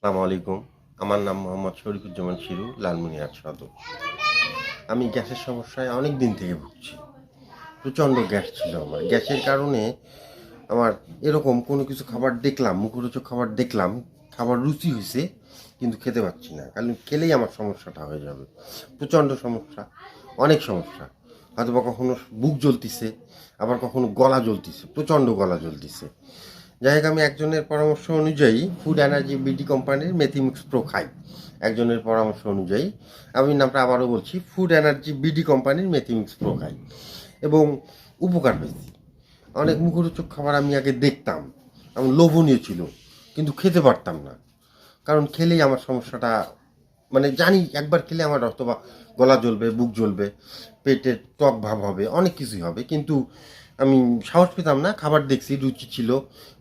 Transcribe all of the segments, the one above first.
আসসালামু আলাইকুম। আমার নাম মোহাম্মদ শরীফুজ্জামান শিরু, লালমনিরহাট সদর। আমি গ্যাসের সমস্যায় অনেক দিন থেকে ভুগছি। প্রচণ্ড গ্যাস ছিল আমার। গ্যাসের কারণে আমার এরকম কোনো কিছু খাবার দেখলাম, মুখরোচক খাবার দেখলাম, খাবার রুচি হইছে কিন্তু খেতে পারছি না। কারণ খেলেই আমার সমস্যাটা হয়ে যাবে। প্রচণ্ড সমস্যা, অনেক সমস্যা। হয়তোবা কখনো বুক জ্বলতিছে, আবার কখনো গলা জ্বলতিছে, প্রচণ্ড গলা জ্বলতিছে। যাই হোক, আমি একজনের পরামর্শ অনুযায়ী ফুড এনার্জি বিডি কোম্পানির মেথিমিক্স প্রো খাই। একজনের পরামর্শ অনুযায়ী আমি নামটা আবারও বলছি, ফুড এনার্জি বিডি কোম্পানির মেথিমিক্স প্রো খাই এবং উপকার পেয়েছি। অনেক মুখরোচক খাবার আমি আগে দেখতাম, আমার লোভনীয় ছিল, কিন্তু খেতে পারতাম না। কারণ খেলেই আমার সমস্যাটা, মানে জানি একবার খেলে আমার অথবা গলা জ্বলবে, বুক জ্বলবে, পেটে টক ভাব হবে, অনেক কিছুই হবে, কিন্তু আমি সাহস পেতাম না। খাবার দেখছি, রুচি ছিল,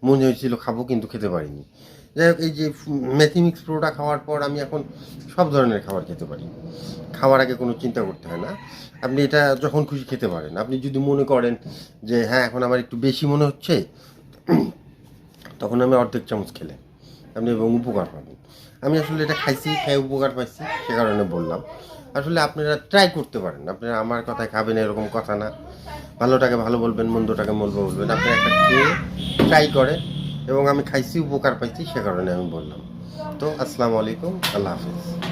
মনে হয়েছিল খাবো, কিন্তু খেতে পারিনি। যাই হোক, এই যে ম্যাথিমিক্স প্রোটা খাওয়ার পর আমি এখন সব ধরনের খাবার খেতে পারি। খাওয়ার আগে কোনো চিন্তা করতে হয় না। আপনি এটা যখন খুশি খেতে পারেন। আপনি যদি মনে করেন যে হ্যাঁ, এখন আমার একটু বেশি মনে হচ্ছে, তখন আমি অর্ধেক চামচ খেলে আপনি এবং উপকার পাবেন। আমি আসলে এটা খাইছি, খেয়ে উপকার পাইছি, সে কারণে বললাম। আসলে আপনারা ট্রাই করতে পারেন। আপনারা আমার কথায় খাবেন এরকম কথা না। ভালোটাকে ভালো বলবেন, মন্দটাকে মন্দ বলবেন। আপনি একটা খেয়ে ট্রাই করেন, এবং আমি খাইছি, উপকার পাইছি, সে কারণে আমি বললাম। তো আসসালামু আলাইকুম, আল্লাহ হাফিজ।